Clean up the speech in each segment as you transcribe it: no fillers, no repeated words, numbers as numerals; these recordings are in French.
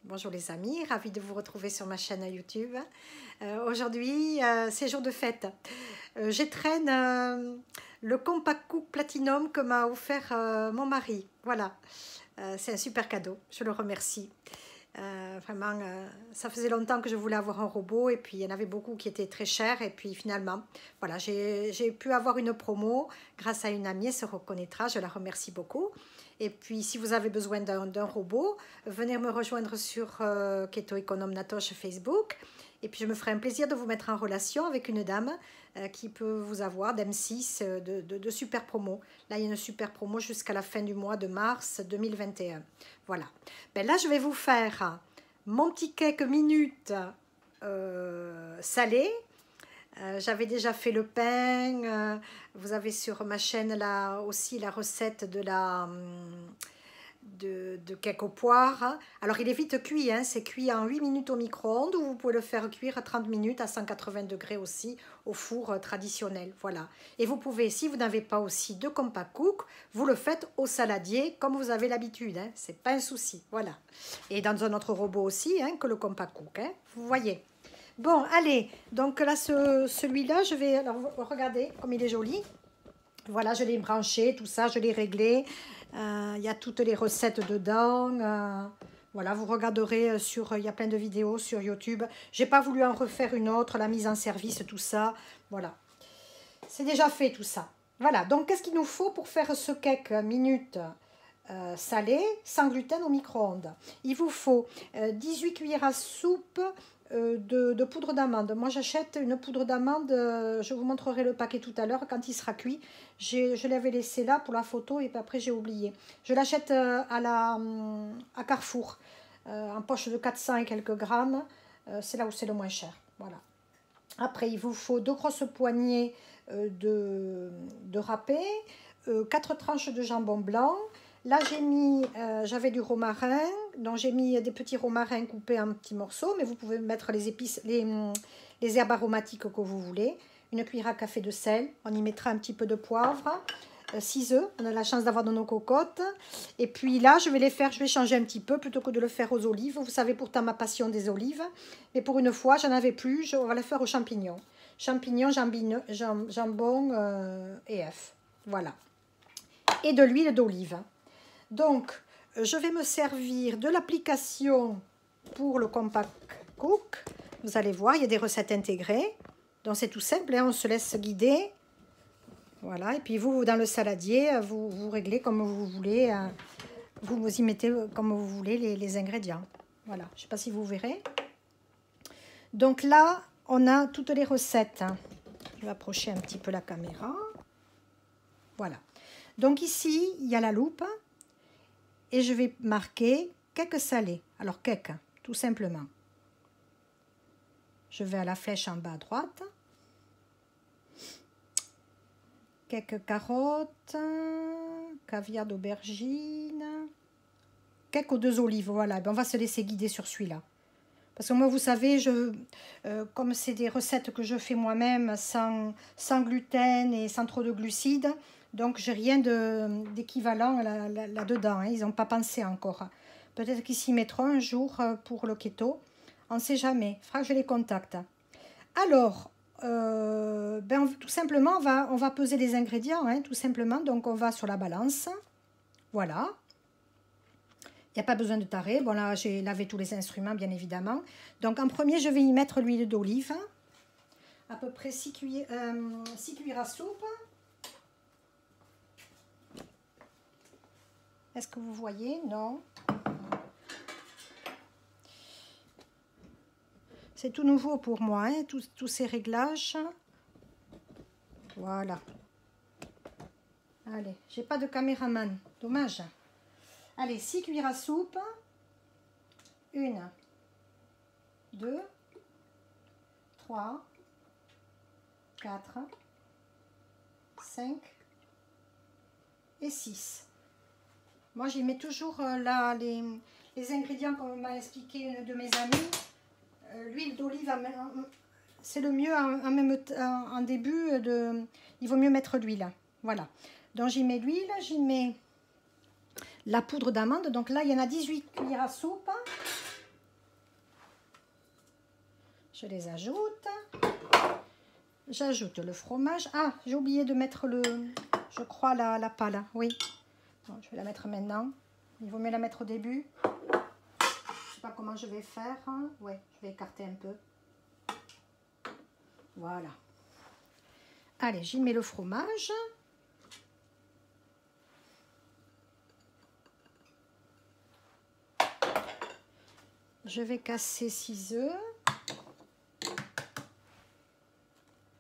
Bonjour les amis, ravie de vous retrouver sur ma chaîne YouTube. Aujourd'hui, c'est jour de fête. J'étraîne le Compact Cook Platinum que m'a offert mon mari. Voilà, c'est un super cadeau, je le remercie. Vraiment, ça faisait longtemps que je voulais avoir un robot et puis il y en avait beaucoup qui étaient très chers et puis finalement, voilà, j'ai pu avoir une promo grâce à une amie, elle se reconnaîtra, je la remercie beaucoup. Et puis si vous avez besoin d'un robot, venez me rejoindre sur Keto Econom Natoche Facebook et puis je me ferai un plaisir de vous mettre en relation avec une dame qui peut vous avoir d'M6 de super promos. Là, il y a une super promo jusqu'à la fin du mois de mars 2021. Voilà. Ben là, je vais vous faire mon petit cake minute salé. J'avais déjà fait le pain. Vous avez sur ma chaîne là aussi la recette de cake aux poires. Alors, il est vite cuit, hein, c'est cuit en 8 minutes au micro-ondes ou vous pouvez le faire cuire à 30 minutes à 180 degrés aussi au four traditionnel. Voilà. Et vous pouvez, si vous n'avez pas aussi de Compact Cook, vous le faites au saladier comme vous avez l'habitude. Hein, c'est pas un souci. Voilà. Et dans un autre robot aussi hein, que le Compact Cook. Hein, vous voyez. Bon, allez. Donc là, celui-là, je vais... Alors, regardez comme il est joli. Voilà, je l'ai branché, tout ça, je l'ai réglé. Il y a toutes les recettes dedans. Voilà, vous regarderez sur... Il y a plein de vidéos sur YouTube. J'ai pas voulu en refaire une autre, la mise en service, tout ça. Voilà. C'est déjà fait, tout ça. Voilà, donc qu'est-ce qu'il nous faut pour faire ce cake minute salé, sans gluten au micro-ondes? Il vous faut 18 cuillères à soupe de poudre d'amande. Moi, j'achète une poudre d'amande. Je vous montrerai le paquet tout à l'heure quand il sera cuit. Je l'avais laissé là pour la photo et puis après, j'ai oublié. Je l'achète à Carrefour, en poche de 400 et quelques grammes. C'est là où c'est le moins cher. Voilà. Après, il vous faut 2 grosses poignées de râpé, 4 tranches de jambon blanc. Là, j'avais du romarin, donc j'ai mis des petits romarins coupés en petits morceaux, mais vous pouvez mettre les épices, les herbes aromatiques que vous voulez. Une cuillère à café de sel, on y mettra un petit peu de poivre, 6 œufs, on a la chance d'avoir dans nos cocottes. Et puis là, je vais changer un petit peu plutôt que de le faire aux olives. Vous savez pourtant ma passion des olives, mais pour une fois, j'en avais plus, on va le faire aux champignons. Champignons, jambon et œufs, voilà. Et de l'huile d'olive. Donc, je vais me servir de l'application pour le Compact Cook. Vous allez voir, il y a des recettes intégrées. Donc, c'est tout simple, hein, on se laisse guider. Voilà, et puis vous, dans le saladier, vous réglez comme vous voulez. Vous y mettez comme vous voulez les ingrédients. Voilà, je ne sais pas si vous verrez. Donc là, on a toutes les recettes. Je vais approcher un petit peu la caméra. Voilà. Donc ici, il y a la loupe. Et je vais marquer cake salé. Alors, cake, tout simplement. Je vais à la flèche en bas à droite. Cake carottes, caviar d'aubergine. Cake aux 2 olives, voilà. On va se laisser guider sur celui-là. Parce que moi, vous savez, comme c'est des recettes que je fais moi-même sans gluten et sans trop de glucides, donc j'ai rien d'équivalent là-dedans. Hein. Ils n'ont pas pensé encore. Peut-être qu'ils s'y mettront un jour pour le keto. On ne sait jamais. Il faudra que je les contacte. Alors, tout simplement, on va peser les ingrédients. Hein, tout simplement. Donc, on va sur la balance. Voilà. Il n'y a pas besoin de tarer. Bon, là, j'ai lavé tous les instruments, bien évidemment. Donc, en premier, je vais y mettre l'huile d'olive. À peu près 6 cuillères à soupe. Est-ce que vous voyez? Non. C'est tout nouveau pour moi, hein, tous ces réglages. Voilà. Allez, j'ai pas de caméraman. Dommage. Allez, 6 cuillères à soupe. 1, 2, 3, 4, 5 et 6. Moi, j'y mets toujours là les ingrédients comme m'a expliqué une de mes amies. L'huile d'olive, c'est le mieux en début. Il vaut mieux mettre l'huile. Voilà. Donc, j'y mets l'huile, j'y mets la poudre d'amande. Donc là, il y en a 18 cuillères à soupe. je les ajoute. J'ajoute le fromage. Ah, j'ai oublié de mettre je crois, la pâle. Oui. Bon, je vais la mettre maintenant. Il vaut mieux la mettre au début. Je sais pas comment je vais faire. Ouais, je vais écarter un peu. Voilà. Allez, j'y mets le fromage. Je vais casser 6 œufs.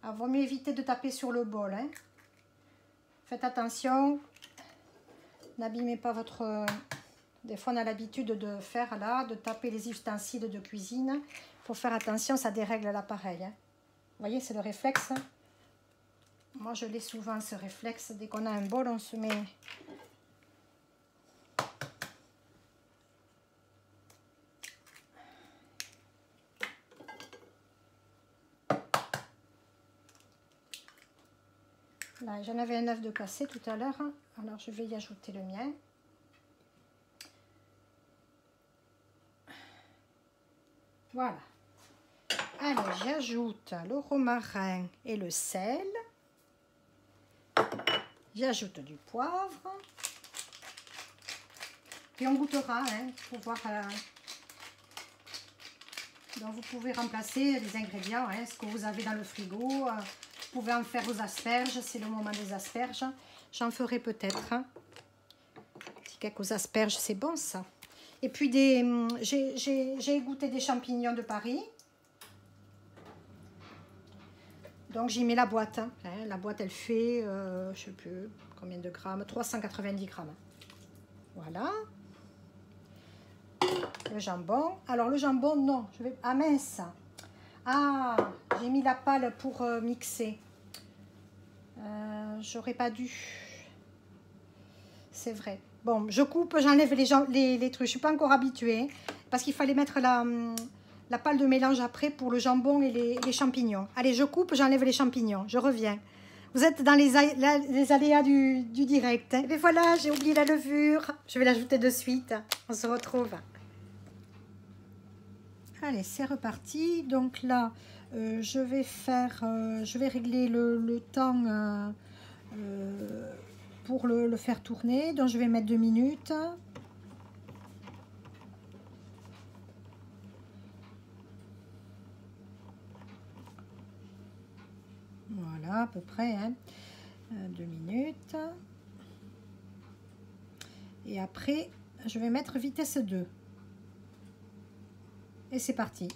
Alors, vaut mieux éviter de taper sur le bol. Hein. Faites attention. N'abîmez pas votre... Des fois, on a l'habitude de faire là, de taper les ustensiles de cuisine. Il faut faire attention, ça dérègle l'appareil. Hein. Vous voyez, c'est le réflexe. Moi, je l'ai souvent, ce réflexe. Dès qu'on a un bol, on se met... Là, j'en avais un œuf de cassé tout à l'heure. Alors, je vais y ajouter le mien. Voilà. Allez, j'ajoute le romarin et le sel. J'ajoute du poivre. Et on goûtera, hein, pour voir. Donc, vous pouvez remplacer les ingrédients, hein, ce que vous avez dans le frigo. Vous pouvez en faire aux asperges, c'est le moment des asperges. J'en ferai peut-être. Hein. Petit cake aux asperges, c'est bon ça. Et puis, j'ai goûté des champignons de Paris. Donc, j'y mets la boîte. Hein. La boîte, elle fait, je ne sais plus combien de grammes, 390 grammes. Voilà. Le jambon. Alors, le jambon, non. Je vais... Ah, mince. Ah, j'ai mis la pâle pour mixer. J'aurais pas dû. C'est vrai. Bon, je coupe, j'enlève les trucs. Je suis pas encore habituée. Parce qu'il fallait mettre la pâle de mélange après pour le jambon et les champignons. Allez, je coupe, j'enlève les champignons. Je reviens. Vous êtes dans les aléas du direct. Hein. Et voilà, j'ai oublié la levure. Je vais l'ajouter de suite. On se retrouve. Allez, c'est reparti. Donc là, je vais régler le temps pour le faire tourner. Donc, je vais mettre 2 minutes. Voilà, à peu près. Hein. 2 minutes. Et après, je vais mettre vitesse 2. Et c'est parti.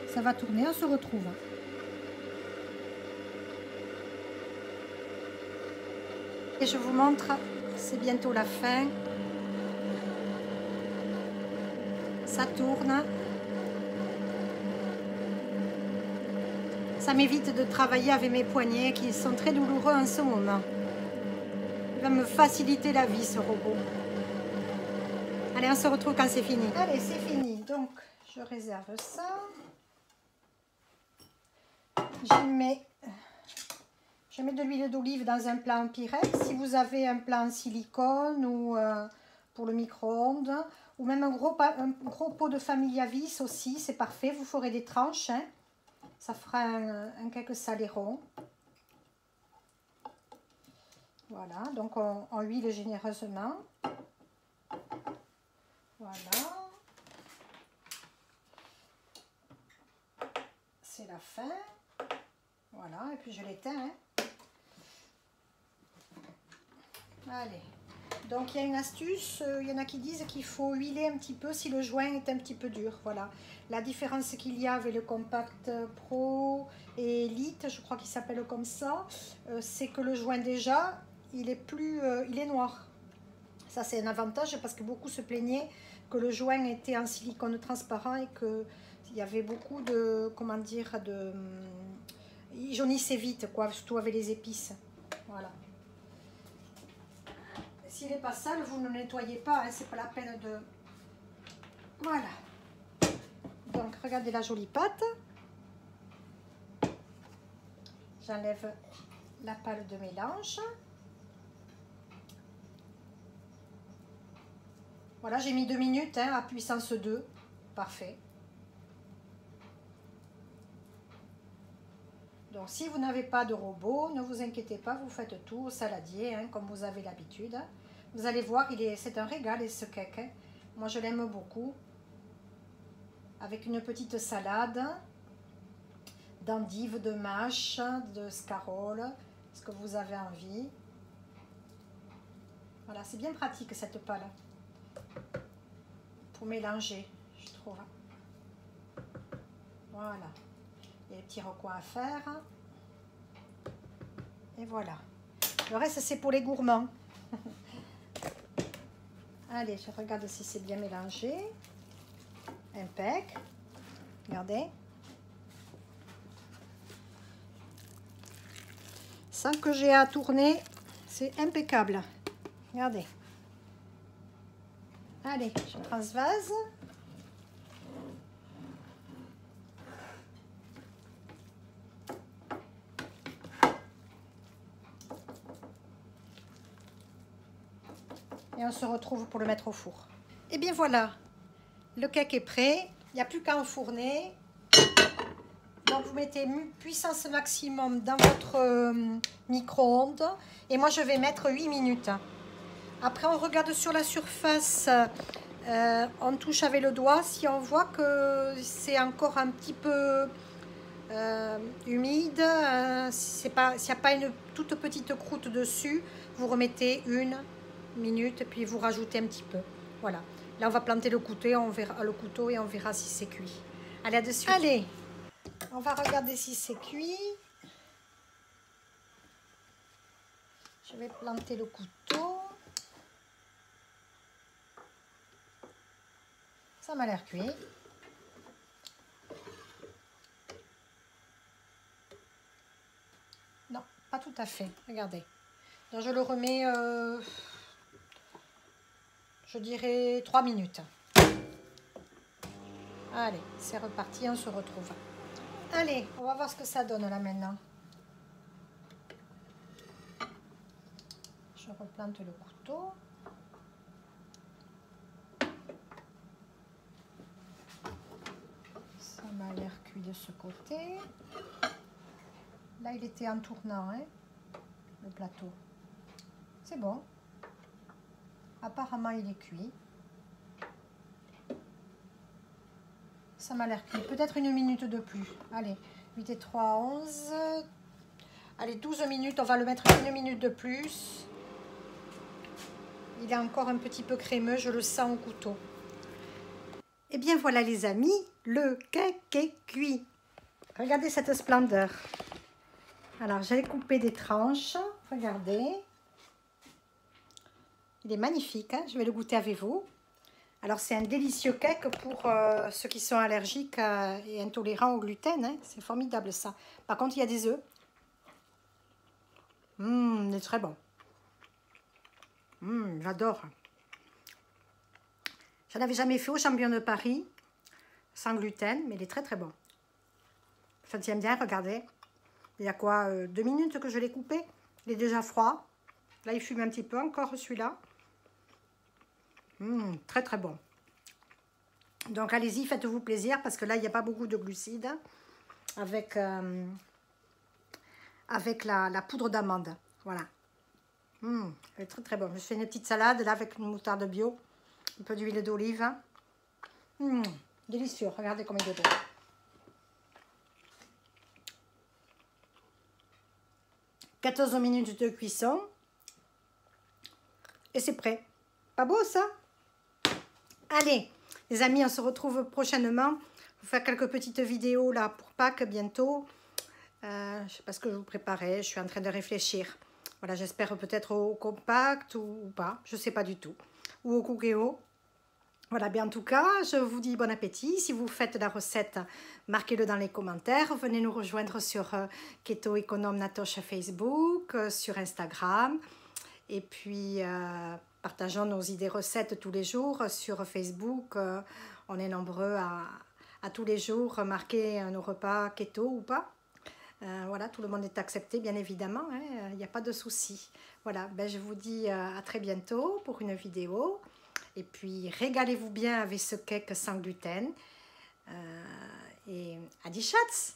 Ça va tourner, on se retrouve. Et je vous montre, c'est bientôt la fin. Ça tourne. Ça m'évite de travailler avec mes poignets qui sont très douloureux en ce moment. Il va me faciliter la vie, ce robot. Allez, on se retrouve quand c'est fini. Allez, c'est fini. Donc, je réserve ça. Je mets de l'huile d'olive dans un plat en Pyrex. Si vous avez un plat en silicone ou pour le micro-ondes, ou même un gros pot de Familia Vis aussi, c'est parfait. Vous ferez des tranches. Hein. Ça fera un cake salé rond. Voilà, donc on huile généreusement. Voilà. C'est la fin. Voilà, et puis je l'éteins. Hein. Allez. Donc il y a une astuce, il y en a qui disent qu'il faut huiler un petit peu si le joint est un petit peu dur. Voilà. La différence qu'il y a avec le Compact Pro et Elite, je crois qu'il s'appelle comme ça, c'est que le joint déjà, il est noir. Ça c'est un avantage parce que beaucoup se plaignaient que le joint était en silicone transparent et qu'il y avait beaucoup de, comment dire, il jaunissait vite, quoi, surtout avec les épices. Voilà. S'il n'est pas sale, vous ne le nettoyez pas, hein, c'est pas la peine de... Voilà. Donc, regardez la jolie pâte. J'enlève la pâle de mélange. Voilà, j'ai mis 2 minutes hein, à puissance 2. Parfait. Donc si vous n'avez pas de robot, ne vous inquiétez pas, vous faites tout au saladier, hein, comme vous avez l'habitude. Vous allez voir, c'est un régal et ce cake. Hein. Moi je l'aime beaucoup. Avec une petite salade d'endives, de mâche, de scarole, ce que vous avez envie. Voilà, c'est bien pratique cette pâle pour mélanger, je trouve. Voilà, il y a des petits recoins à faire. Et voilà. Le reste, c'est pour les gourmands. Allez, je regarde si c'est bien mélangé. Impec. Regardez. Sans que j'ai à tourner, c'est impeccable. Regardez. Allez, je prends ce vase. Et on se retrouve pour le mettre au four. Et bien voilà, le cake est prêt. Il n'y a plus qu'à enfourner. Donc vous mettez puissance maximum dans votre micro-ondes. Et moi je vais mettre 8 minutes. Après on regarde sur la surface, on touche avec le doigt. Si on voit que c'est encore un petit peu humide, s'il n'y a pas une toute petite croûte dessus, vous remettez 1 minute, puis vous rajoutez un petit peu. Voilà. Là, on va planter le couteau et on verra si c'est cuit. Allez, à de suite. Allez, on va regarder si c'est cuit. Je vais planter le couteau. Ça m'a l'air cuit. Non, pas tout à fait. Regardez. Donc, je le remets, je dirais 3 minutes. Allez, c'est reparti, on se retrouve. Allez, on va voir ce que ça donne là maintenant. Je replante le couteau. Ça m'a l'air cuit de ce côté. Là, il était en tournant, hein, le plateau. C'est bon. Apparemment, il est cuit. Ça m'a l'air cuit. Peut-être 1 minute de plus. Allez, 8 et 3, 11. Allez, 12 minutes. On va le mettre 1 minute de plus. Il est encore un petit peu crémeux. Je le sens au couteau. Et bien voilà les amis, le cake est cuit. Regardez cette splendeur. Alors, j'ai coupé des tranches. Regardez. Il est magnifique. Hein, je vais le goûter avec vous. Alors, c'est un délicieux cake pour ceux qui sont allergiques et intolérants au gluten. Hein. C'est formidable, ça. Par contre, il y a des œufs. Il est très bon. J'adore. Je n'avais jamais fait au Champion de Paris, sans gluten, mais il est très, très bon. Ça tient bien, regardez. Il y a quoi, 2 minutes que je l'ai coupé. Il est déjà froid. Là, il fume un petit peu encore, celui-là. Très, très bon. Donc, allez-y, faites-vous plaisir, parce que là, il n'y a pas beaucoup de glucides avec la poudre d'amande. Voilà. Elle est très, très bon. Je fais une petite salade, là, avec une moutarde bio. Un peu d'huile d'olive. Délicieux. Regardez comme il est bon. « 14 minutes de cuisson. Et c'est prêt. Pas beau, ça? Allez, les amis, on se retrouve prochainement. Je vais faire quelques petites vidéos, là, pour Pâques, bientôt. Je ne sais pas ce que je vous préparais. Je suis en train de réfléchir. Voilà, j'espère peut-être au compact ou pas. Je ne sais pas du tout. Ou au cookéo. Voilà, bien en tout cas, je vous dis bon appétit. Si vous faites la recette, marquez-le dans les commentaires. Venez nous rejoindre sur Keto Économe Natoche Facebook, sur Instagram. Et puis, partageons nos idées recettes tous les jours sur Facebook. On est nombreux à tous les jours marquer nos repas keto ou pas. Voilà, tout le monde est accepté, bien évidemment. Il n'y a pas de souci. Voilà, ben, je vous dis à très bientôt pour une vidéo. Et puis, régalez-vous bien avec ce cake sans gluten. Et à die Schatz!